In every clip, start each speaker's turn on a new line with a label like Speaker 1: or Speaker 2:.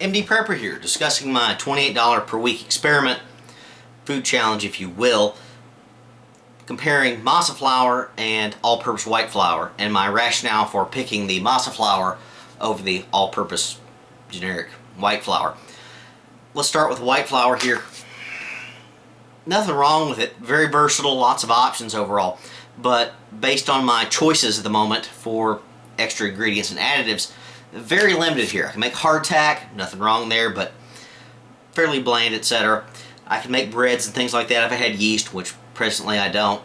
Speaker 1: MD Prepper here, discussing my $28 per week experiment, food challenge if you will, comparing masa flour and all-purpose white flour, and my rationale for picking the masa flour over the all-purpose generic white flour. Let's start with white flour here. Nothing wrong with it, very versatile, lots of options overall, but based on my choices at the moment for extra ingredients and additives, very limited here. I can make hardtack, nothing wrong there, but fairly bland, etc. I can make breads and things like that if I had yeast, which presently I don't.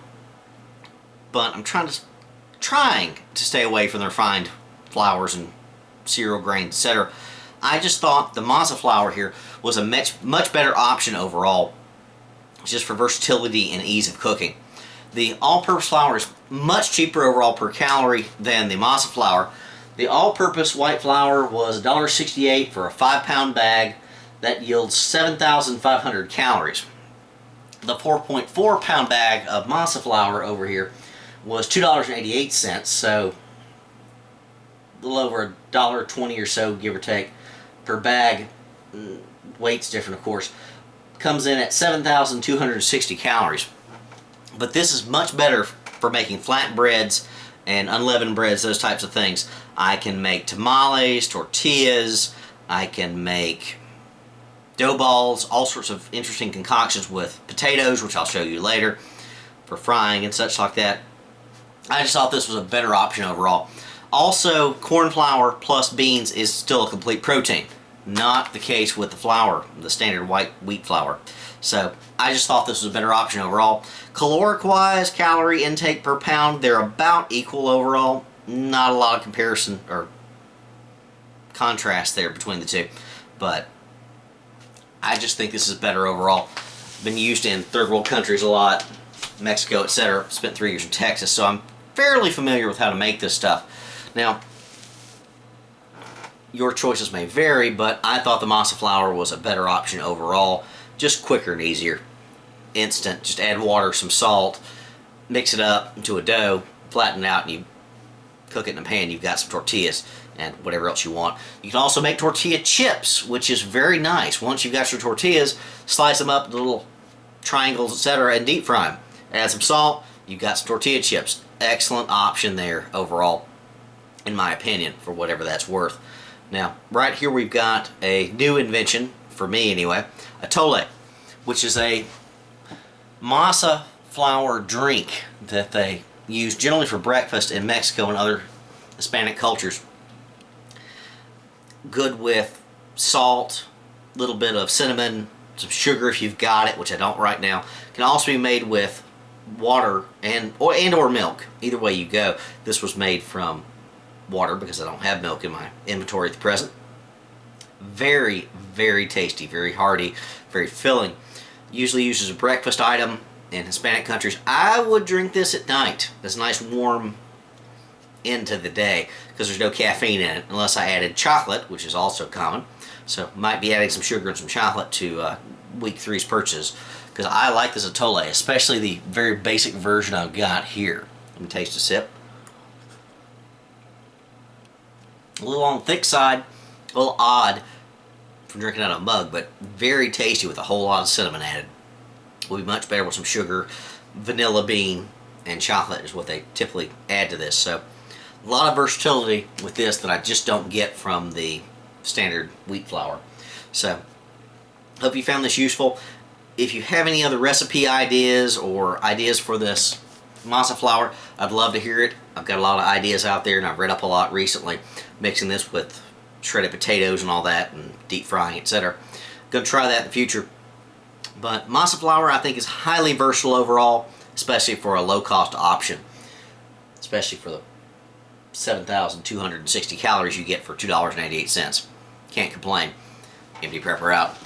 Speaker 1: But I'm trying to stay away from the refined flours and cereal grains, etc. I just thought the masa flour here was a much better option overall, just for versatility and ease of cooking. The all-purpose flour is much cheaper overall per calorie than the masa flour. The all-purpose white flour was $1.68 for a 5-pound bag. That yields 7,500 calories. The 4.4-pound bag of masa flour over here was $2.88, so a little over $1.20 or so, give or take, per bag. Weight's different, of course. Comes in at 7,260 calories. But this is much better for making flat breads and unleavened breads, those types of things. I can make tamales, tortillas, I can make dough balls, all sorts of interesting concoctions with potatoes, which I'll show you later, for frying and such like that. I just thought this was a better option overall. Also, corn flour plus beans is still a complete protein. Not the case with the flour, the standard white wheat flour. So I just thought this was a better option overall. Caloric-wise, calorie intake per pound, they're about equal overall. Not a lot of comparison or contrast there between the two, but I just think this is better overall. Been used in third world countries a lot, Mexico, etc. Spent 3 years in Texas, so I'm fairly familiar with how to make this stuff. Now, your choices may vary, but I thought the masa flour was a better option overall. Just quicker and easier. Instant. Just add water, some salt, mix it up into a dough, flatten it out, and you cook it in a pan. You've got some tortillas and whatever else you want. You can also make tortilla chips, which is very nice. Once you've got your tortillas, slice them up into little triangles, etc., and deep fry them. Add some salt, you've got some tortilla chips. Excellent option there overall, in my opinion, for whatever that's worth. Now, right here we've got a new invention, for me anyway, a tole, which is a masa flour drink that they use generally for breakfast in Mexico and other Hispanic cultures. Good with salt, a little bit of cinnamon, some sugar if you've got it, which I don't right now. Can also be made with water or milk. Either way you go. This was made from water because I don't have milk in my inventory at the present. Very, very tasty, very hearty, very filling. Usually used as a breakfast item in Hispanic countries. I would drink this at night. It's a nice warm into the day because there's no caffeine in it, unless I added chocolate, which is also common. So might be adding some sugar and some chocolate to week 3's purchase, because I like this atole, especially the very basic version I've got here. Let me taste a sip. A little on the thick side, a little odd from drinking out of a mug, but very tasty with a whole lot of cinnamon added. Will be much better with some sugar, vanilla bean, and chocolate is what they typically add to this. So a lot of versatility with this that I just don't get from the standard wheat flour. So hope you found this useful. If you have any other recipe ideas or ideas for this masa flour, I'd love to hear it. I've got a lot of ideas out there, and I've read up a lot recently, mixing this with shredded potatoes and all that, and deep frying, etc. Gonna try that in the future. But masa flour, I think, is highly versatile overall, especially for a low-cost option, especially for the 7,260 calories you get for $2.88. Can't complain. MD Prepper out.